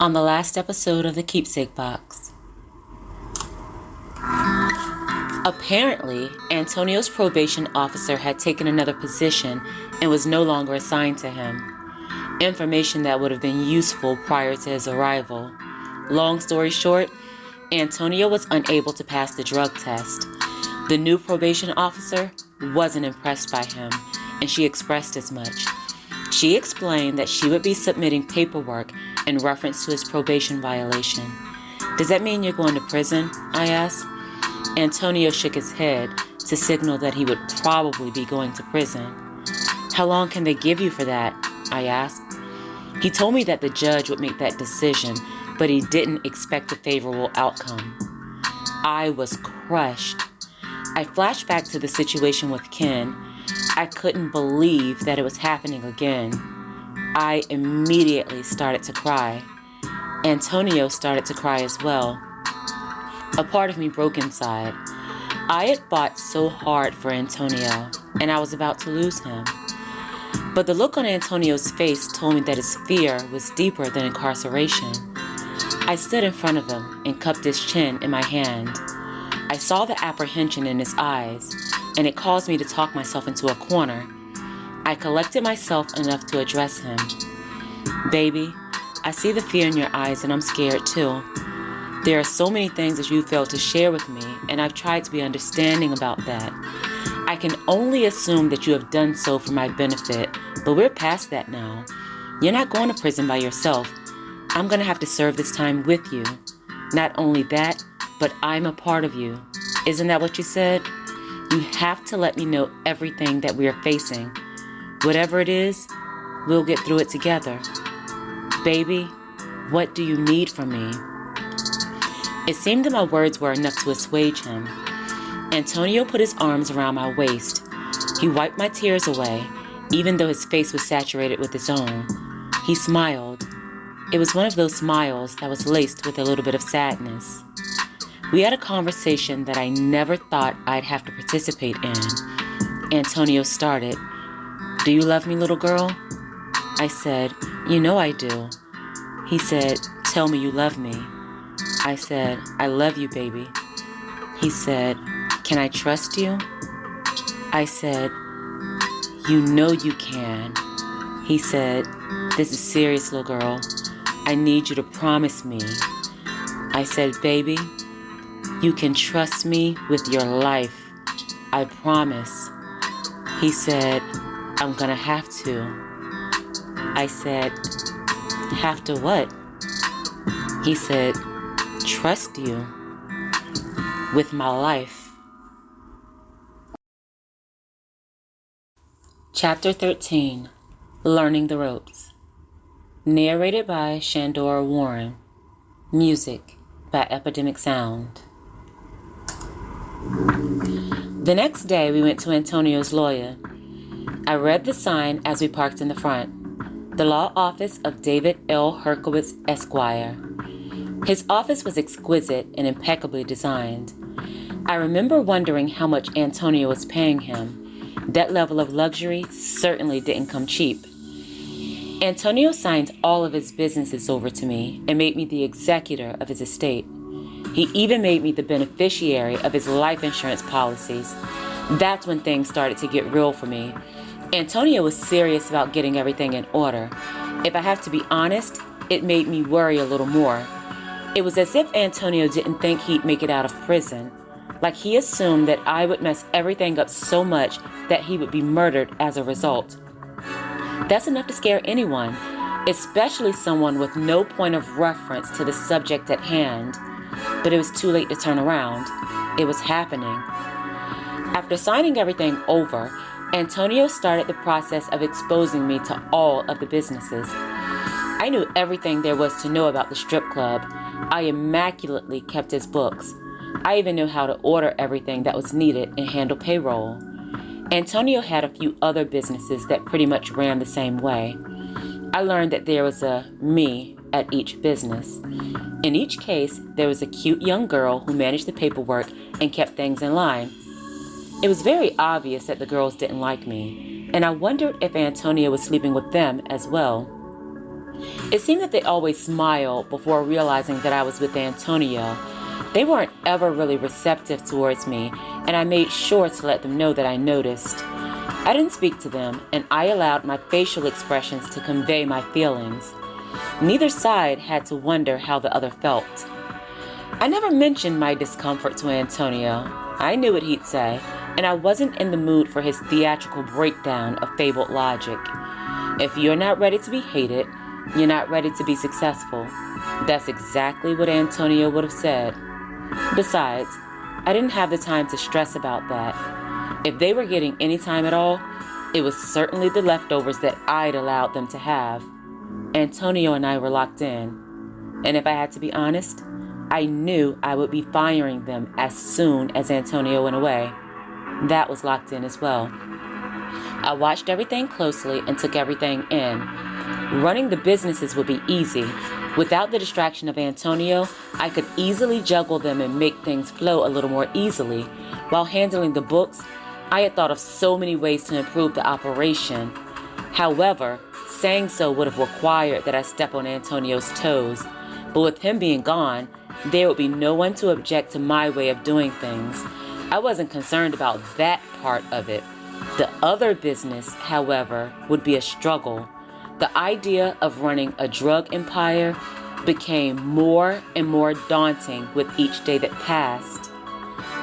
on the last episode of the Keepsake box. Apparently, Antonio's probation officer had taken another position and was no longer assigned to him. Information that would have been useful prior to his arrival. Long story short, Antonio was unable to pass the drug test. The new probation officer wasn't impressed by him, and she expressed as much. She explained that she would be submitting paperwork in reference to his probation violation. "Does that mean you're going to prison?" I asked. Antonio shook his head to signal that he would probably be going to prison. "How long can they give you for that?" I asked. He told me that the judge would make that decision, but he didn't expect a favorable outcome. I was crushed. I flashed back to the situation with Ken. I couldn't believe that it was happening again. I immediately started to cry. Antonio started to cry as well. A part of me broke inside. I had fought so hard for Antonio, and I was about to lose him. But the look on Antonio's face told me that his fear was deeper than incarceration. I stood in front of him and cupped his chin in my hand. I saw the apprehension in his eyes, and it caused me to talk myself into a corner. I collected myself enough to address him. "Baby, I see the fear in your eyes, and I'm scared too. There are so many things that you failed to share with me, and I've tried to be understanding about that. I can only assume that you have done so for my benefit, but we're past that now. You're not going to prison by yourself. I'm going to have to serve this time with you. Not only that, but I'm a part of you. Isn't that what you said? You have to let me know everything that we are facing. Whatever it is, we'll get through it together. Baby, what do you need from me?" It seemed that my words were enough to assuage him. Antonio put his arms around my waist. He wiped my tears away, even though his face was saturated with his own. He smiled. It was one of those smiles that was laced with a little bit of sadness. We had a conversation that I never thought I'd have to participate in. Antonio started. "Do you love me, little girl?" I said, "You know I do." He said, "Tell me you love me." I said, "I love you, baby." He said, "Can I trust you?" I said, "You know you can." He said, "This is serious, little girl. I need you to promise me." I said, "Baby, you can trust me with your life. I promise." He said, "I'm gonna have to." I said, "Have to what?" He said, "Trust you with my life." Chapter 13, Learning the Ropes. Narrated by Shandora Warren. Music by Epidemic Sound. The next day, we went to Antonio's lawyer. I read the sign as we parked in the front. The law office of David L. Herkowitz, Esquire. His office was exquisite and impeccably designed. I remember wondering how much Antonio was paying him. That level of luxury certainly didn't come cheap. Antonio signed all of his businesses over to me and made me the executor of his estate. He even made me the beneficiary of his life insurance policies. That's when things started to get real for me. Antonio was serious about getting everything in order. If I have to be honest, it made me worry a little more. It was as if Antonio didn't think he'd make it out of prison. Like he assumed that I would mess everything up so much that he would be murdered as a result. That's enough to scare anyone, especially someone with no point of reference to the subject at hand. But it was too late to turn around. It was happening. After signing everything over, Antonio started the process of exposing me to all of the businesses. I knew everything there was to know about the strip club. I immaculately kept his books. I even knew how to order everything that was needed and handle payroll. Antonio had a few other businesses that pretty much ran the same way. I learned that there was a me at each business. In each case, there was a cute young girl who managed the paperwork and kept things in line. It was very obvious that the girls didn't like me, and I wondered if Antonio was sleeping with them as well. It seemed that they always smiled before realizing that I was with Antonio. They weren't ever really receptive towards me, and I made sure to let them know that I noticed. I didn't speak to them, and I allowed my facial expressions to convey my feelings. Neither side had to wonder how the other felt. I never mentioned my discomfort to Antonio. I knew what he'd say, and I wasn't in the mood for his theatrical breakdown of fabled logic. If you're not ready to be hated, you're not ready to be successful. That's exactly what Antonio would have said. Besides, I didn't have the time to stress about that. If they were getting any time at all, it was certainly the leftovers that I'd allowed them to have. Antonio and I were locked in, and if I had to be honest, I knew I would be firing them as soon as Antonio went away. That was locked in as well. I watched everything closely and took everything in. Running the businesses would be easy. Without the distraction of Antonio, I could easily juggle them and make things flow a little more easily. While handling the books, I had thought of so many ways to improve the operation. However, saying so would have required that I step on Antonio's toes. But with him being gone, there would be no one to object to my way of doing things. I wasn't concerned about that part of it. The other business, however, would be a struggle. The idea of running a drug empire became more and more daunting with each day that passed.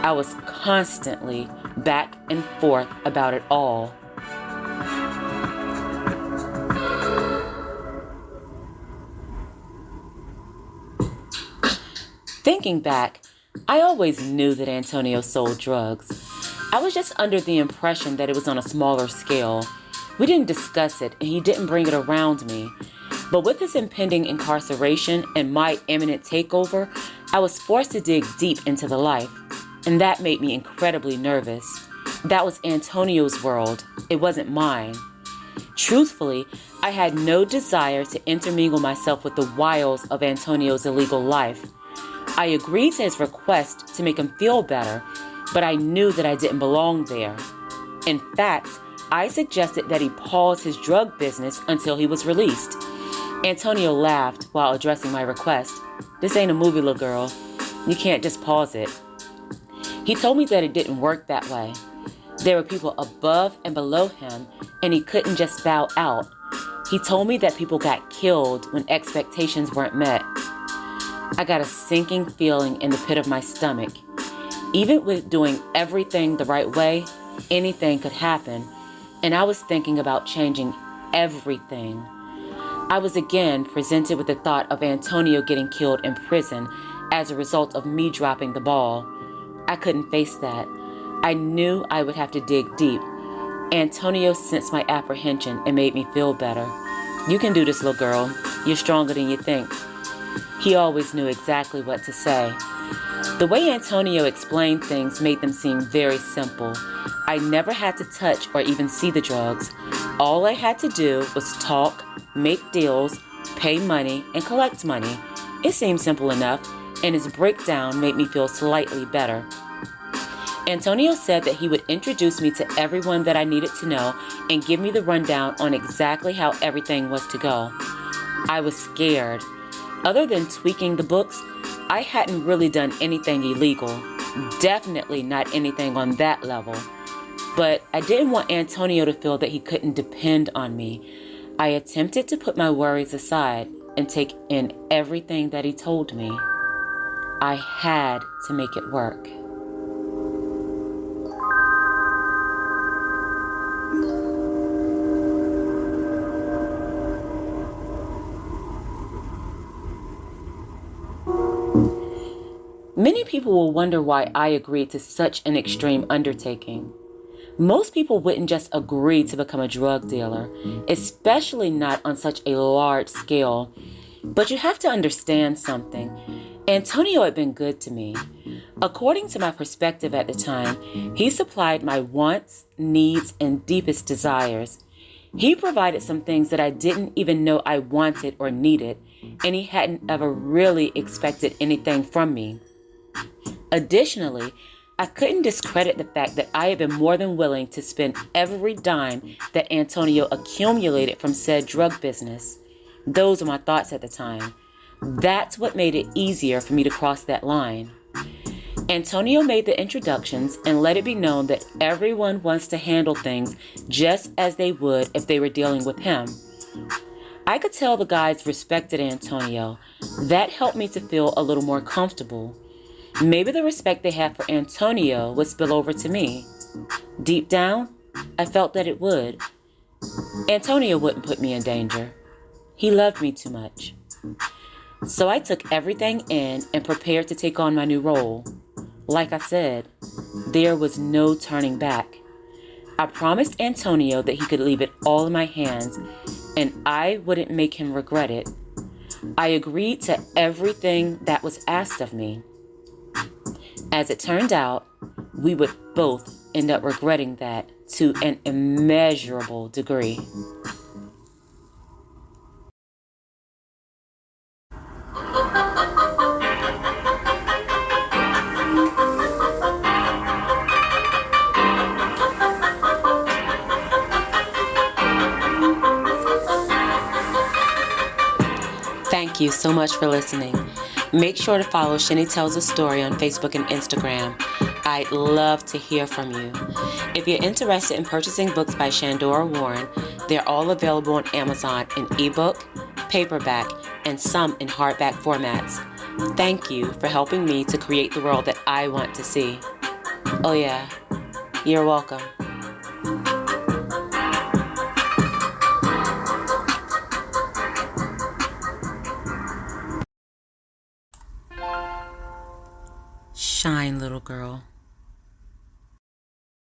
I was constantly back and forth about it all. Thinking back, I always knew that Antonio sold drugs. I was just under the impression that it was on a smaller scale. We didn't discuss it, and he didn't bring it around me. But with his impending incarceration and my imminent takeover, I was forced to dig deep into the life, and that made me incredibly nervous. That was Antonio's world. It wasn't mine. Truthfully, I had no desire to intermingle myself with the wiles of Antonio's illegal life. I agreed to his request to make him feel better, but I knew that I didn't belong there. In fact, I suggested that he pause his drug business until he was released. Antonio laughed while addressing my request. "This ain't a movie, little girl. You can't just pause it." He told me that it didn't work that way. There were people above and below him, and he couldn't just bow out. He told me that people got killed when expectations weren't met. I got a sinking feeling in the pit of my stomach. Even with doing everything the right way, anything could happen, and I was thinking about changing everything. I was again presented with the thought of Antonio getting killed in prison as a result of me dropping the ball. I couldn't face that. I knew I would have to dig deep. Antonio sensed my apprehension and made me feel better. "You can do this, little girl. You're stronger than you think." He always knew exactly what to say. The way Antonio explained things made them seem very simple. I never had to touch or even see the drugs. All I had to do was talk, make deals, pay money, and collect money. It seemed simple enough, and his breakdown made me feel slightly better. Antonio said that he would introduce me to everyone that I needed to know and give me the rundown on exactly how everything was to go. I was scared. Other than tweaking the books, I hadn't really done anything illegal. Definitely not anything on that level. But I didn't want Antonio to feel that he couldn't depend on me. I attempted to put my worries aside and take in everything that he told me. I had to make it work. Many people will wonder why I agreed to such an extreme undertaking. Most people wouldn't just agree to become a drug dealer, especially not on such a large scale. But you have to understand something. Antonio had been good to me. According to my perspective at the time, he supplied my wants, needs, and deepest desires. He provided some things that I didn't even know I wanted or needed, and he hadn't ever really expected anything from me. Additionally, I couldn't discredit the fact that I had been more than willing to spend every dime that Antonio accumulated from said drug business. Those were my thoughts at the time. That's what made it easier for me to cross that line. Antonio made the introductions and let it be known that everyone wants to handle things just as they would if they were dealing with him. I could tell the guys respected Antonio. That helped me to feel a little more comfortable. Maybe the respect they had for Antonio would spill over to me. Deep down, I felt that it would. Antonio wouldn't put me in danger. He loved me too much. So I took everything in and prepared to take on my new role. Like I said, there was no turning back. I promised Antonio that he could leave it all in my hands and I wouldn't make him regret it. I agreed to everything that was asked of me. As it turned out, we would both end up regretting that to an immeasurable degree. Thank you so much for listening. Make sure to follow Shenny Tells a Story on Facebook and Instagram. I'd love to hear from you. If you're interested in purchasing books by Shandora Warren, they're all available on Amazon in ebook, paperback, and some in hardback formats. Thank you for helping me to create the world that I want to see. Oh yeah, you're welcome. Shine, little girl.